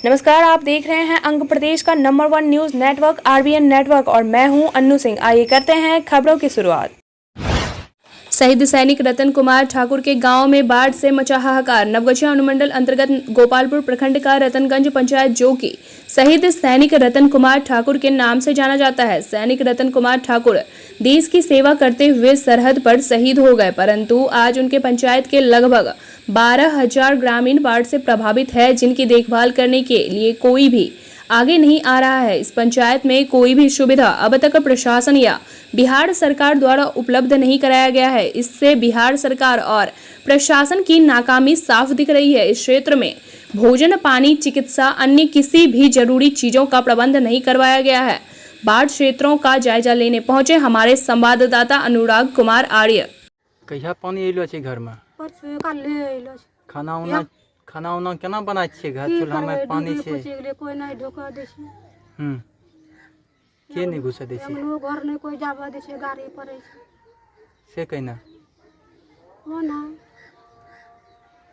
नमस्कार, आप देख रहे हैं अंग प्रदेश का number 1 news network RBN network और मैं हूं अन्नू सिंह। आइए करते हैं खबरों की शुरुआत। शहीद सैनिक रतन कुमार ठाकुर के गांव में बाढ़ से मचा हाहाकार। नवगछिया अनुमंडल अंतर्गत गोपालपुर प्रखंड का रतनगंज पंचायत जो कि शहीद सैनिक रतन कुमार ठाकुर के नाम से जाना जाता है। सैनिक रतन कुमार ठाकुर देश की सेवा करते हुए सरहद पर शहीद हो गए, परंतु आज उनके पंचायत के लगभग 12,000 ग्रामीण बाढ़ से प्रभावित है, जिनकी देखभाल करने के लिए कोई भी आगे नहीं आ रहा है। इस पंचायत में कोई भी सुविधा अब तक प्रशासन या बिहार सरकार द्वारा उपलब्ध नहीं कराया गया है। इससे बिहार सरकार और प्रशासन की नाकामी साफ दिख रही है। इस क्षेत्र में भोजन, पानी, चिकित्सा, अन्य किसी भी जरूरी चीजों का प्रबंध नहीं करवाया गया है। बाढ़ क्षेत्रों का जायजा लेने पहुंचे हमारे संवाददाता अनुराग कुमार आर्य। कहिया पानी अइलो छै घर में? खाना उना केना बनाय छियै? घर चूल्हा में पानी छै, कोई नहीं ढोका दे छै। के नहीं घुसे दे छै? हमरो घर नहीं कोई जाबा दे छै, गाड़ी पड़े छै से कहना। हो ना,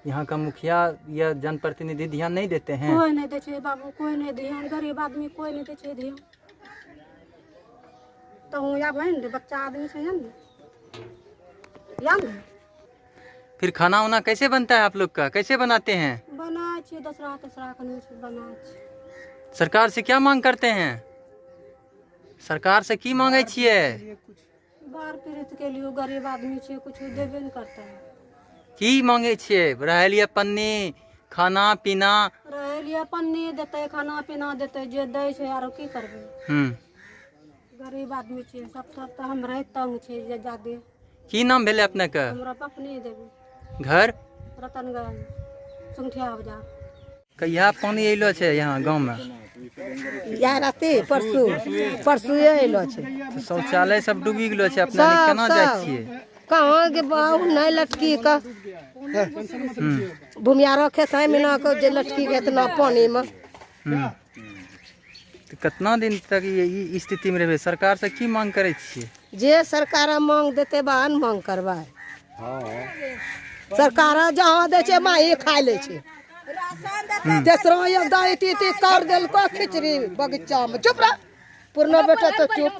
यहाँ का मुखिया या जनप्रतिनिधि ध्यान नहीं देते हैं? कोई नहीं दे छै बाबू, कोई नहीं ध्यान, गरीब आदमी कोई नहीं दे छै ध्यान। तो हूं या बहन बच्चा आदमी से यान फिर खाना उना कैसे बनता है आप लोग का? कैसे बनाते हैं? बना छी दसरा खन बना छी। सरकार से क्या मांग करते हैं? सरकार से की मांगे छिए? बाढ़ पीड़ित के लिए गरीब आदमी छे, कुछ देबे नहीं करता है। की मांगे छिए? रहे लिए पन्नी, खाना पीना? रहे लिए पन्नी देते, खाना पीना देते, जे दे छै आरो की करबे। गरीब आदमी छे, सब तो हम रह तंग छे जे जादे। की नाम भेले अपने का? हमरा पपनी देबे। घर रतनगंज, सुंठिया बाजार। कहिया पानी अइलो छै यहाँ गांव में? या राते परसू अइलो छै। तो शौचालय सब डूबी गेलो छै, अपना केना जाय छिए? कहाँ के बाहु नहीं लटकी का भूमिया रखे थे मिना को जे लटकी के इतना पानी में। तो कितना दिन तक ये स्थिति में रहबे? सरकार से की मांग करे छिए? जे सरकार मांग देते बान मांग करवाए। सरकार जहाँ दे छे माही खा ले छे। तेसरो एक दाई ती कर देल को खिचड़ी बगीचा में। चुप रह पूर्ण बेटा, तो चुप।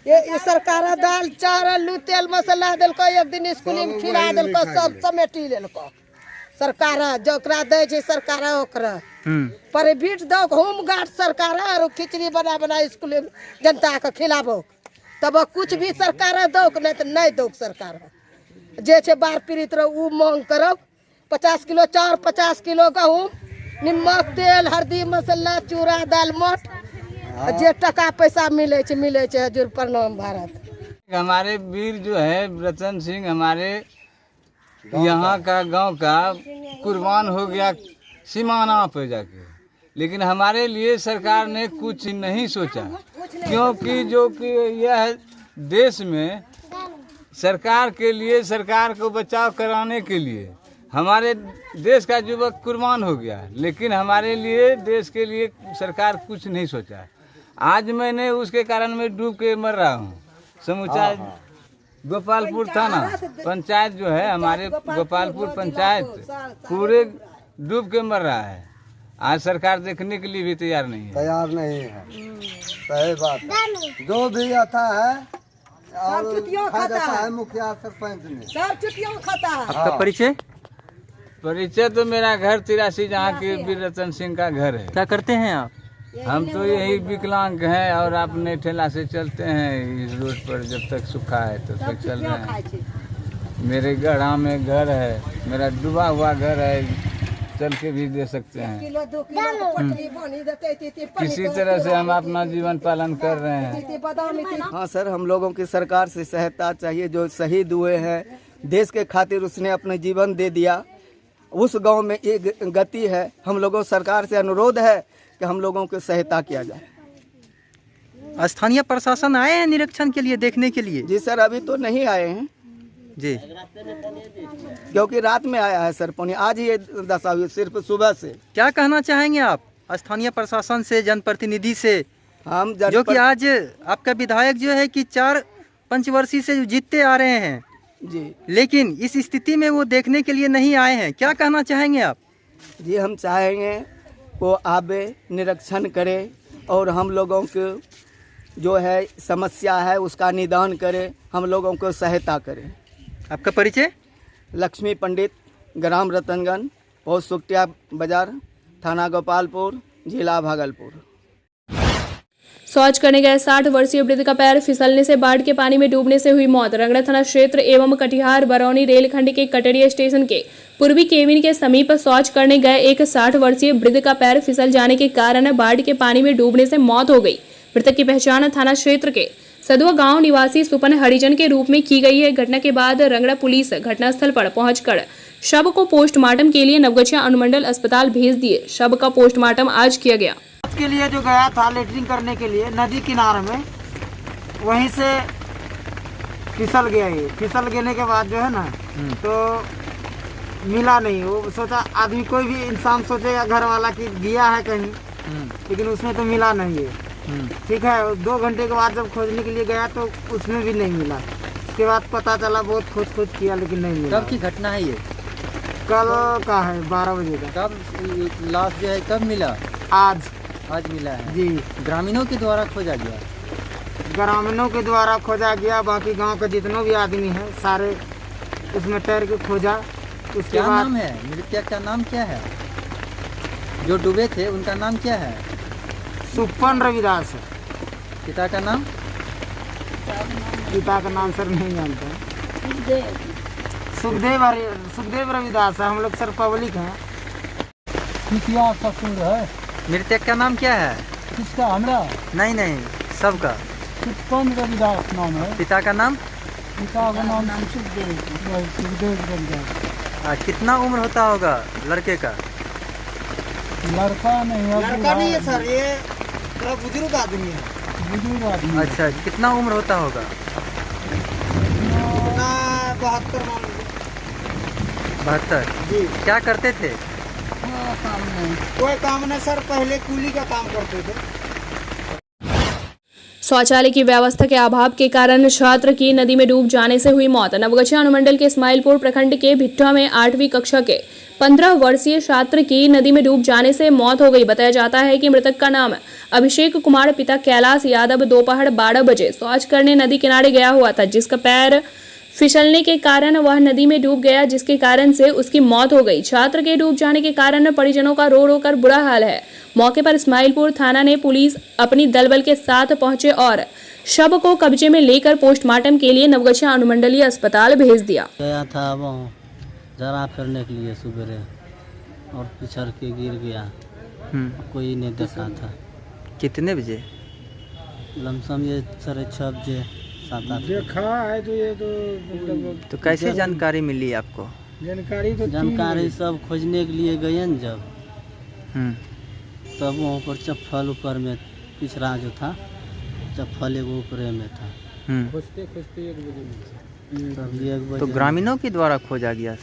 ये सरकार दाल चावल आलू तेल मसाला देल को, एक दिन स्कूल में खिला देल को, सब समेटी लेल को। सरकार जकरा दे छे सरकार ओकरा प्राइवेट दो होम गार्ड सरकार और खिचड़ी बना बना स्कूल में जनता के खिलाबो, तब कुछ भी सरकार दो, नहीं तो नहीं दो सरकार। जे छे बाढ़ पीड़ित रहो उ मांग करो। 50 किलो चाउर, 50 किलो गहूम, नमक, तेल, हल्दी, मसाला, चूड़ा, दाल, मोट, जे टका पैसा मिले छे हजूर प्रणाम भारत। हमारे वीर जो है रतन सिंह हमारे यहाँ का गांव का कुर्बान हो गया सीमाना पे जाके, लेकिन हमारे लिए सरकार ने कुछ नहीं सोचा, क्योंकि जो कि यह देश में सरकार के लिए, सरकार को बचाव कराने के लिए हमारे देश का युवक कुर्बान हो गया, लेकिन हमारे लिए देश के लिए सरकार कुछ नहीं सोचा। आज मैंने उसके कारण में डूब के मर रहा हूँ। समूचा गोपालपुर थाना पंचायत जो है, हमारे गोपालपुर पंचायत पूरे डूब के मर रहा है। आज सरकार देखने के लिए भी तैयार नहीं है। सही बात। जो भी आता है और खाता है मुखिया सरपंच ने सब चुटियों खाता है। आपका परिचय तो मेरा घर 83 जहाँ के वीर रतन सिंह का घर है। क्या करते हैं आप? हम तो यही विकलांग हैं और अपने ठेला से चलते हैं इस रोड पर, जब तक सूखा है तब तक चल रहे हैं। मेरे गढ़ा में घर है, मेरा डूबा हुआ घर है, चल के भी दे सकते हैं। किसी तरह से हम अपना जीवन पालन कर रहे हैं। हाँ सर, हम लोगों की सरकार से सहायता चाहिए। जो शहीद हुए हैं देश के खातिर, उसने अपना जीवन दे दिया, उस गांव में एक गति है। हम लोगों सरकार से अनुरोध है कि हम लोगों को सहायता किया जाए। स्थानीय प्रशासन आए हैं निरीक्षण के लिए, देखने के लिए? जी सर, अभी तो नहीं आए हैं जी, क्योंकि रात में आया है सर पानी। आज ये दशा हुई सिर्फ सुबह से। क्या कहना चाहेंगे आप स्थानीय प्रशासन से, जनप्रतिनिधि से? हम जो कि आज आपका विधायक जो है कि 4 पंचवर्षीय से जीतते आ रहे हैं जी, लेकिन इस स्थिति में वो देखने के लिए नहीं आए हैं, क्या कहना चाहेंगे आप? जी हम चाहेंगे को आवे, निरीक्षण करे और हम लोगों को जो है समस्या है उसका निदान करे, हम लोगों को सहायता करे। आपका परिचय? लक्ष्मी पंडित, ग्राम रतनगंज, पोस्ट सुखटिया बाजार, थाना गोपालपुर, जिला भागलपुर। शौच करने गए 60 वर्षीय वृद्ध का पैर फिसलने से बाढ़ के पानी में डूबने से हुई मौत। रंगड़ा थाना क्षेत्र एवं कटिहार बरौनी रेलखंड के कटरिया स्टेशन के पूर्वी केबिन के समीप शौच करने गए एक 60 वर्षीय वृद्ध का पैर फिसल जाने के कारण बाढ़ के पानी में डूबने से मौत हो गई। मृतक की पहचान थाना क्षेत्र के सदुआ गांव निवासी सुपन हरिजन के रूप में की गई है। घटना के बाद रंगड़ा पुलिस घटनास्थल पर पहुंचकर शव को पोस्टमार्टम के लिए नवगछिया अनुमंडल अस्पताल भेज दिए। शव का पोस्टमार्टम आज किया गया। के लिए जो गया था लेटरिन करने के लिए नदी किनारे में, वहीं से फिसल गया। ये फिसल गिरने के बाद जो है ना तो मिला नहीं। वो सोचा आदमी, कोई भी इंसान सोचेगा घर वाला कि गया है कहीं, लेकिन उसमें तो मिला नहीं है। ठीक है, 2 घंटे के बाद जब खोजने के लिए गया तो उसमें भी नहीं मिला। उसके बाद पता चला, बहुत खोज किया लेकिन नहीं मिला। कब की घटना है ये? कल का है, 12 बजे का। कब लाश जो है कब मिला? आज मिला है जी। ग्रामीणों के द्वारा खोजा गया? ग्रामीणों के द्वारा खोजा गया। बाकी गांव के जितने भी आदमी हैं सारे उसमें तैर के खोजा। उसके क्या बाद नाम है मृतक का? नाम क्या है? जो डूबे थे उनका नाम क्या है? सुपन रविदास है। पिता का नाम? पिता का नाम सर नहीं जानते। सुखदेव रविदास है। हम लोग सर पब्लिक हैं। मृतक का नाम क्या है? किसका? हमरा नहीं, सबका। सुपन रविदास नाम है। पिता का नाम? पिता का नाम सुखदेव रविदास। कितना उम्र होता होगा लड़के का? लड़का नहीं है सर, ये थोड़ा बुजुर्ग आदमी है। अच्छा, कितना उम्र होता होगा? 72। जी। क्या करते थे? कोई काम नहीं सर, पहले कूली का काम करते थे। शौचालय की व्यवस्था के अभाव के कारण छात्र की नदी में डूब जाने से हुई मौत। नवगछिया अनुमंडल के इस्माइलपुर प्रखंड के भिट्ठा में 8वीं कक्षा के 15 वर्षीय छात्र की नदी में डूब जाने से मौत हो गई। बताया जाता है कि मृतक का नाम अभिषेक कुमार, पिता कैलाश यादव, दोपहर 12 बजे शौच करने नदी किनारे गया हुआ था, जिसका पैर फिसलने के कारण वह नदी में डूब गया, जिसके कारण से उसकी मौत हो गई। छात्र के डूब जाने के कारण परिजनों का रो रो कर बुरा हाल है। मौके पर इस्माइलपुर थाना ने पुलिस अपनी दलबल के साथ पहुंचे और शव को कब्जे में लेकर पोस्टमार्टम के लिए नवगछिया अनुमंडलीय अस्पताल भेज दिया। गया था वो जरा फिरने के लिए सुबह और पिछड़ के गिर गया। कोई नहीं देखा था। कितने बजे? लमसम ये 6:30 बजे 7-8 देखा है तो ये तो कैसे जानकारी मिली आपको? जानकारी सब खोजने के लिए गए न जब, तब वहाँ पर चप्पल ऊपर में पिछड़ा जो था, चप्पल एगो ऊपरे में था। खोजते 1 बजे तब 1 बजे तो ग्रामीणों के द्वारा खोजा गया?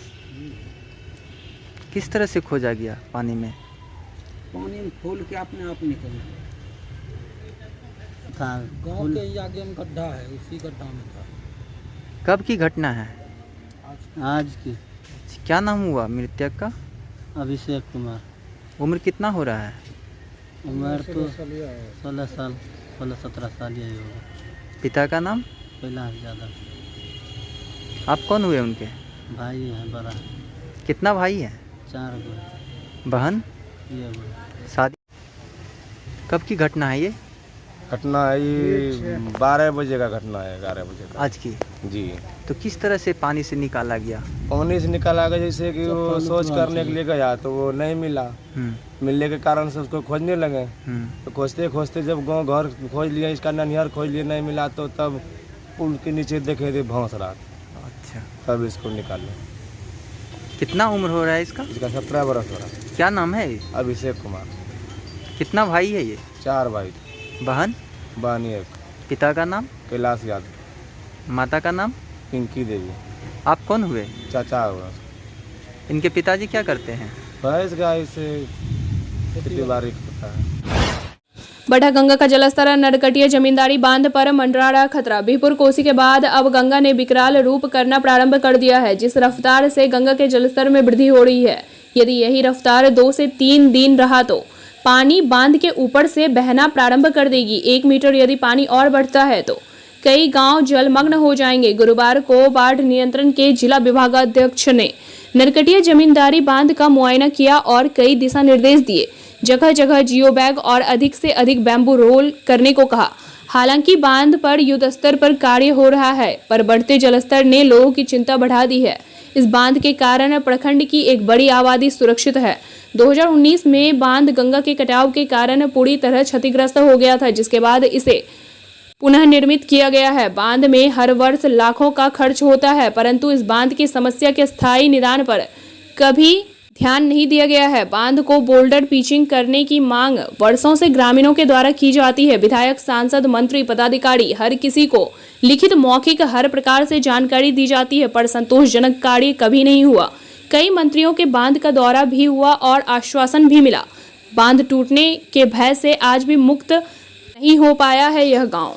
किस तरह से खोजा गया? पानी में फूल के अपने आप निकल था। गाँव के ही आगे में गड्ढा है, उसी गड्ढा में था। कब की घटना है? आज की। क्या नाम हुआ मृतक का? अभिषेक कुमार। उम्र कितना हो रहा है? उम्र तो 16 साल, 16-17 साल यही होगा। पिता का नाम? कैलाश यादव। आप कौन हुए उनके? भाई है बड़ा। कितना भाई है? 4 गो। बहन? ये गो। शादी कब की घटना है ये? घटना ये 12 बजे का घटना है, 11 बजे का आज की। जी। तो किस तरह से पानी से निकाला गया? पानी से निकाला गया, जैसे कि वो शौच करने के लिए गया तो वो नहीं मिला। मिलने के कारण से उसको खोजने लगे। तो खोजते खोजते जब गांव घर खोज लिया, इसका ननिहार खोज लिया, नहीं मिला तो तब पुल के नीचे देखे थे भौंस रात। अच्छा, तब इसको निकाले। कितना उम्र हो रहा है इसका? इसका 17 बरस हो रहा है। क्या नाम है? अभिषेक कुमार। कितना भाई है ये? 4 भाई। बहन? बहन 1। पिता का नाम? कैलाश यादव। माता का नाम? पिंकी देवी। आप कौन हुए? चाचा हुआ। इनके पिताजी क्या करते हैं? भैंस गाय से खेती बाड़ी करता है। बढ़ा गंगा का जलस्तर। नरकटिया जमींदारी बांध पर मंडरा रहा खतरा। बिहपुर कोसी के बाद अब गंगा ने विकराल रूप करना प्रारंभ कर दिया है। जिस रफ्तार से गंगा के जलस्तर में वृद्धि हो रही है, यदि यही रफ्तार 2 से 3 दिन रहा तो पानी बांध के ऊपर से बहना प्रारंभ कर देगी। 1 मीटर यदि पानी और बढ़ता है तो कई गांव जलमग्न हो जाएंगे। गुरुवार को बाढ़ नियंत्रण के जिला विभागाध्यक्ष ने नरकटिया जमींदारी बांध का मुआयना किया और कई दिशा निर्देश दिए। जगह जगह जियो बैग और अधिक से अधिक बैम्बू रोल करने को कहा। हालांकि बांध पर युद्ध स्तर पर कार्य हो रहा है, पर बढ़ते जलस्तर ने लोगों की चिंता बढ़ा दी है। इस बांध के कारण प्रखंड की एक बड़ी आबादी सुरक्षित है। 2019 में बांध गंगा के कटाव के कारण पूरी तरह क्षतिग्रस्त हो गया था, जिसके बाद इसे पुनः निर्मित किया गया है। बांध में हर वर्ष लाखों का खर्च होता है, परंतु इस बांध की समस्या के स्थायी निदान पर कभी ध्यान नहीं दिया गया है। बांध को बोल्डर पिचिंग करने की मांग वर्षों से ग्रामीणों के द्वारा की जाती है। विधायक, सांसद, मंत्री, पदाधिकारी हर किसी को लिखित, मौखिक हर प्रकार से जानकारी दी जाती है, पर संतोषजनक कार्य कभी नहीं हुआ। कई मंत्रियों के बांध का दौरा भी हुआ और आश्वासन भी मिला। बांध टूटने के भय से आज भी मुक्त नहीं हो पाया है यह गांव।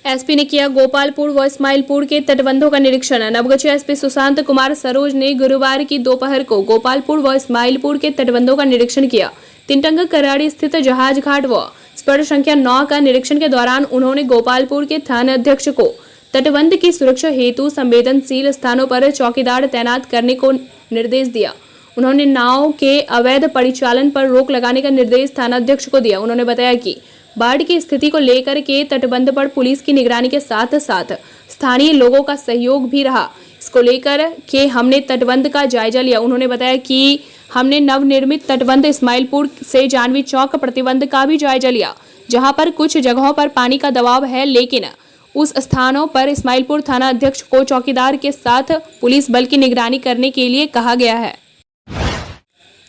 एसपी ने किया गोपालपुर व इस्माइलपुर के तटबंधों का निरीक्षण। नवगछिया एसपी सुशांत कुमार सरोज ने गुरुवार की दोपहर को गोपालपुर व इस्माइलपुर के तटबंधों का निरीक्षण किया। तिनटंगा कराड़ी स्थित जहाज घाट व स्पर्श संख्या 9 का निरीक्षण के दौरान उन्होंने गोपालपुर के थाना अध्यक्ष को तटबंध की सुरक्षा हेतु संवेदनशील स्थानों पर चौकीदार तैनात करने को निर्देश दिया। उन्होंने नाव के अवैध परिचालन पर रोक लगाने का निर्देश थाना अध्यक्ष को दिया। उन्होंने बताया कि बाढ़ की स्थिति को लेकर के तटबंध पर पुलिस की निगरानी के साथ साथ स्थानीय लोगों का सहयोग भी रहा। इसको लेकर के हमने तटबंध का जायजा लिया। उन्होंने बताया कि हमने नवनिर्मित तटबंध इस्माइलपुर से जानवी चौक प्रतिबंध का भी जायजा लिया, जहां पर कुछ जगहों पर पानी का दबाव है, लेकिन उस स्थानों पर इस्माइलपुर थाना अध्यक्ष को चौकीदार के साथ पुलिस बल की निगरानी करने के लिए कहा गया है।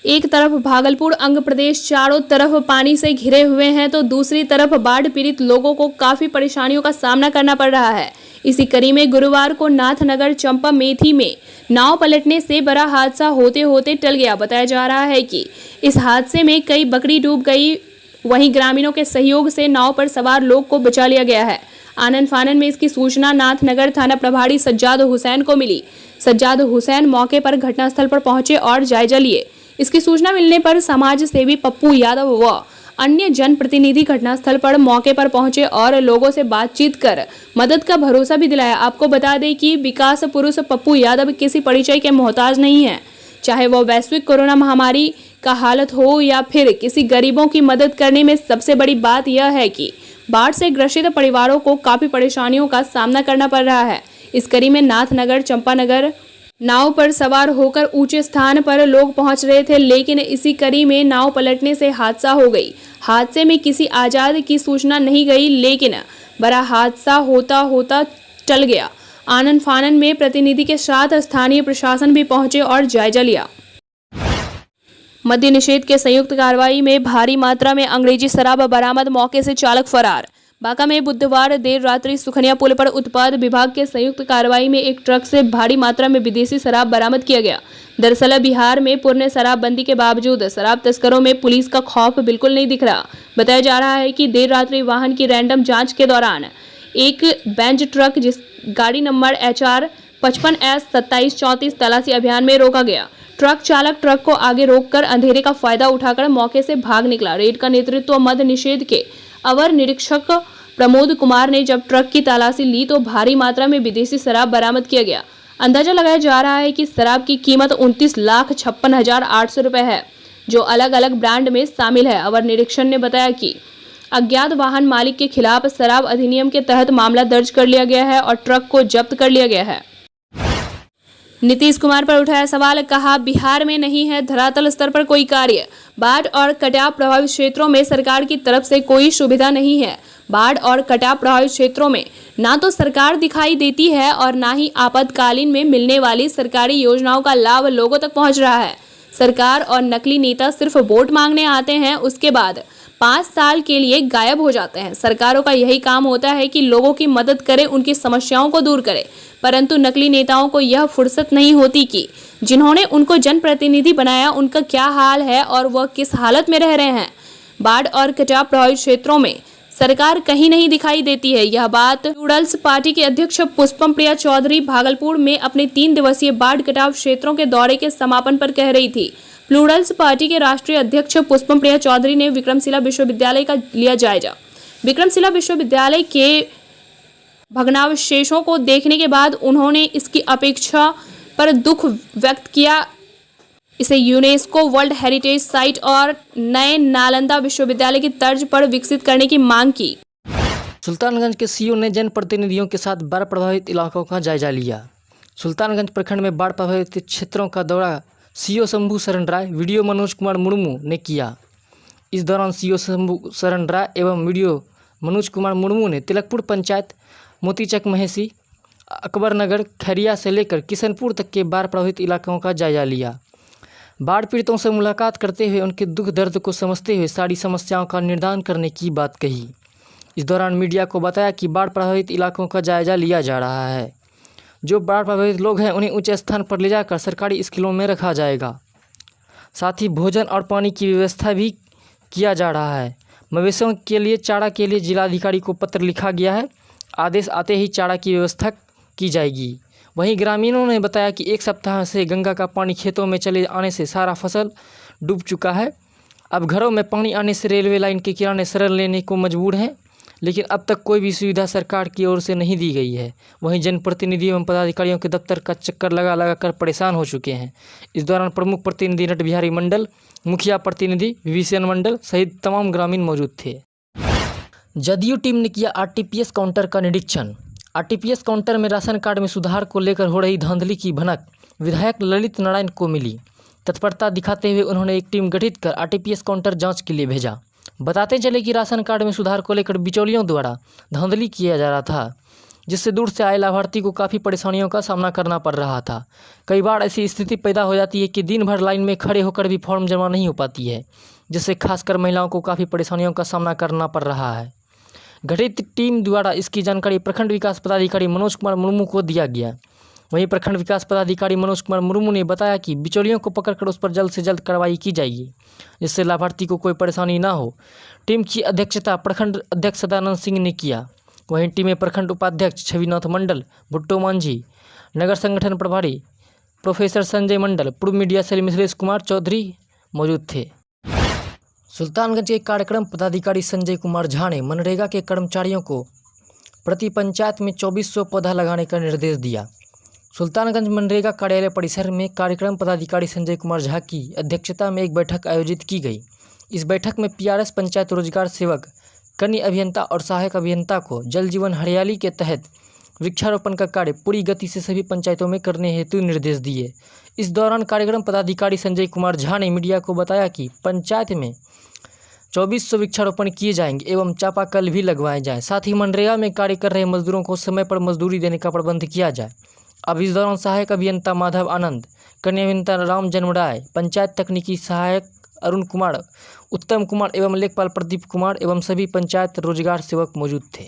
एक तरफ भागलपुर अंग प्रदेश चारों तरफ पानी से घिरे हुए हैं, तो दूसरी तरफ बाढ़ पीड़ित लोगों को काफी परेशानियों का सामना करना पड़ रहा है। इसी कड़ी में गुरुवार को नाथनगर चंपा मेथी में नाव पलटने से बड़ा हादसा होते होते टल गया। बताया जा रहा है कि इस हादसे में कई बकरी डूब गई। वहीं ग्रामीणों के सहयोग से नाव पर सवार लोग को बचा लिया गया है। आनन फानन में इसकी सूचना नाथनगर थाना प्रभारी सज्जाद हुसैन को मिली। सज्जाद हुसैन मौके पर घटनास्थल पर पहुंचे और जायजा लिए। इसकी सूचना मिलने पर समाज सेवी पप्पू यादव व अन्य जनप्रतिनिधि घटनास्थल पर मौके पर पहुंचे और लोगों से बातचीत कर मदद का भरोसा भी दिलाया। आपको बता दें कि विकास पुरुष पप्पू यादव किसी परिचय के मोहताज नहीं है, चाहे वह वैश्विक कोरोना महामारी का हालत हो या फिर किसी गरीबों की मदद करने में सबसे बड़ी बात यह है कि बाढ़ से ग्रसित परिवारों को काफी परेशानियों का सामना करना पड़ रहा है। इस कड़ी में नाथनगर चंपानगर नाव पर सवार होकर ऊंचे स्थान पर लोग पहुंच रहे थे, लेकिन इसी कड़ी में नाव पलटने से हादसा हो गई। हादसे में किसी आजाद की सूचना नहीं गई, लेकिन बड़ा हादसा होता होता टल गया। आनन फानन में प्रतिनिधि के साथ स्थानीय प्रशासन भी पहुंचे और जायजा लिया। मद्य निषेध के संयुक्त कार्रवाई में भारी मात्रा में अंग्रेजी शराब बरामद, मौके से चालक फरार। बांका में बुधवार देर रात्रि सुखनिया पुल पर उत्पाद विभाग के संयुक्त कार्रवाई में एक ट्रक से भारी मात्रा में विदेशी शराब बरामद किया गया। दरअसल बिहार में पूर्ण शराबबंदी के बावजूद शराब तस्करों में पुलिस का खौफ बिल्कुल नहीं दिख रहा। बताया जा रहा है कि देर रात्रि वाहन की रैंडम जांच के दौरान एक बेंच ट्रक जिस गाड़ी नंबर HR 55S2734 तलाशी अभियान में रोका गया। ट्रक चालक ट्रक को आगे रोककर अंधेरे का फायदा उठाकर मौके से भाग निकला। रेड का नेतृत्व मद्य निषेध के अवर निरीक्षक प्रमोद कुमार ने जब ट्रक की तलाशी ली तो भारी मात्रा में विदेशी शराब बरामद किया गया। अंदाजा लगाया जा रहा है कि शराब की कीमत 29,56,800 रुपए है, जो अलग अलग ब्रांड में शामिल है। अवर निरीक्षण ने बताया कि अज्ञात वाहन मालिक के खिलाफ शराब अधिनियम के तहत मामला दर्ज कर लिया गया है और ट्रक को जब्त कर लिया गया है। नीतीश कुमार पर उठाया सवाल, कहा बिहार में नहीं है धरातल स्तर पर कोई कार्य। बाढ़ और कटाव प्रभावित क्षेत्रों में सरकार की तरफ से कोई सुविधा नहीं है। बाढ़ और कटाव प्रभावित क्षेत्रों में ना तो सरकार दिखाई देती है और ना ही आपातकालीन में मिलने वाली सरकारी योजनाओं का लाभ लोगों तक पहुंच रहा है। सरकार और नकली नेता सिर्फ वोट मांगने आते हैं, उसके बाद 5 साल के लिए गायब हो जाते हैं। सरकारों का यही काम होता है कि लोगों की मदद करे, उनकी समस्याओं को दूर करे, परंतु नकली नेताओं को यह फुर्सत नहीं होती कि जिन्होंने उनको जनप्रतिनिधि बनाया उनका क्या हाल है और वह किस हालत में रह रहे हैं। बाढ़ और कटाव प्रभावित क्षेत्रों में सरकार कहीं नहीं दिखाई देती है। यह बात प्लूरल्स पार्टी के अध्यक्ष पुष्पम प्रिया चौधरी भागलपुर में अपने 3 दिवसीय बाढ़ कटाव क्षेत्रों के दौरे के समापन पर कह रही थी। प्लूरल्स पार्टी के राष्ट्रीय अध्यक्ष पुष्पम प्रिया चौधरी ने विक्रमशिला विश्वविद्यालय का लिया जायजा। विक्रमशिला विश्वविद्यालय के भग्नावशेषों को देखने के बाद उन्होंने इसकी अपेक्षा पर दुख व्यक्त किया। इसे यूनेस्को वर्ल्ड हेरिटेज साइट और नए नालंदा विश्वविद्यालय की तर्ज पर विकसित करने की मांग की। सुल्तानगंज के सीओ ने जनप्रतिनिधियों के साथ बाढ़ प्रभावित इलाकों का जायजा लिया। सुल्तानगंज प्रखंड में बाढ़ प्रभावित क्षेत्रों का दौरा सीओ शंभू शरण राय, वीडियो मनोज कुमार मुर्मू ने किया। इस दौरान सीओ शंभू शरण राय एवं वीडियो मनोज कुमार मुर्मू ने तिलकपुर पंचायत, मोतीचक महेशी, अकबरनगर, खैरिया से लेकर किशनपुर तक के बाढ़ प्रभावित इलाकों का जायजा लिया। बाढ़ पीड़ितों से मुलाकात करते हुए उनके दुख दर्द को समझते हुए सारी समस्याओं का निदान करने की बात कही। इस दौरान मीडिया को बताया कि बाढ़ प्रभावित इलाकों का जायजा लिया जा रहा है। जो बाढ़ प्रभावित लोग हैं उन्हें ऊंचे स्थान पर ले जाकर सरकारी स्कूलों में रखा जाएगा। साथ ही भोजन और पानी की व्यवस्था भी किया जा रहा है। मवेशियों के लिए चारा के लिए जिलाधिकारी को पत्र लिखा गया है। आदेश आते ही चारा की व्यवस्था की जाएगी। वहीं ग्रामीणों ने बताया कि 1 सप्ताह से गंगा का पानी खेतों में चले आने से सारा फसल डूब चुका है। अब घरों में पानी आने से रेलवे लाइन के किनारे शरण लेने को मजबूर हैं, लेकिन अब तक कोई भी सुविधा सरकार की ओर से नहीं दी गई है। वहीं जनप्रतिनिधियों एवं पदाधिकारियों के दफ्तर का चक्कर लगा कर परेशान हो चुके हैं। इस दौरान प्रमुख प्रतिनिधि नट बिहारी मंडल, मुखिया प्रतिनिधि विभीषण मंडल सहित तमाम ग्रामीण मौजूद थे। जदयू टीम ने किया आरटीपीएस काउंटर का निरीक्षण। आरटीपीएस काउंटर में राशन कार्ड में सुधार को लेकर हो रही धांधली की भनक विधायक ललित नारायण को मिली। तत्परता दिखाते हुए उन्होंने एक टीम गठित कर आरटीपीएस काउंटर जांच के लिए भेजा। बताते चले कि राशन कार्ड में सुधार को लेकर बिचौलियों द्वारा धांधली किया जा रहा था, जिससे दूर से आए लाभार्थी को काफ़ी परेशानियों का सामना करना पड़ रहा था। कई बार ऐसी स्थिति पैदा हो जाती है कि दिन भर लाइन में खड़े होकर भी फॉर्म जमा नहीं हो पाती है, जिससे खासकर महिलाओं को काफ़ी परेशानियों का सामना करना पड़ रहा है। गठित टीम द्वारा इसकी जानकारी प्रखंड विकास पदाधिकारी मनोज कुमार मुर्मू को दिया गया। वहीं प्रखंड विकास पदाधिकारी मनोज कुमार मुर्मू ने बताया कि बिचौलियों को पकड़कर उस पर जल्द से जल्द कार्रवाई की जाएगी, जिससे लाभार्थी को कोई परेशानी ना हो। टीम की अध्यक्षता प्रखंड अध्यक्ष सदानंद सिंह ने किया। वहीं टीम में प्रखंड उपाध्यक्ष छविनाथ मंडल, भुट्टो मांझी, नगर संगठन प्रभारी प्रोफेसर संजय मंडल, पूर्व मीडिया सेल मिथिलेश कुमार चौधरी मौजूद थे। सुल्तानगंज के कार्यक्रम पदाधिकारी संजय कुमार झा ने मनरेगा के कर्मचारियों को प्रति पंचायत में 2400 पौधा लगाने का निर्देश दिया। सुल्तानगंज मनरेगा कार्यालय परिसर में कार्यक्रम पदाधिकारी संजय कुमार झा की अध्यक्षता में एक बैठक आयोजित की गई। इस बैठक में पीआरएस पंचायत रोजगार सेवक, कनीय अभियंता और सहायक अभियंता को जल जीवन हरियाली के तहत वृक्षारोपण का कार्य पूरी गति से सभी पंचायतों में करने हेतु निर्देश दिए। इस दौरान कार्यक्रम पदाधिकारी संजय कुमार झा ने मीडिया को बताया कि पंचायत में 2400 वृक्षारोपण किए जाएंगे एवं चापाकल भी लगवाए जाएं। साथ ही मनरेगा में कार्य कर रहे मजदूरों को समय पर मजदूरी देने का प्रबंध किया जाए। अब इस दौरान सहायक अभियंता माधव आनंद, कन्या अभियंता राम जन्मराय, पंचायत तकनीकी सहायक अरुण कुमार, उत्तम कुमार एवं लेखपाल प्रदीप कुमार एवं सभी पंचायत रोजगार सेवक मौजूद थे।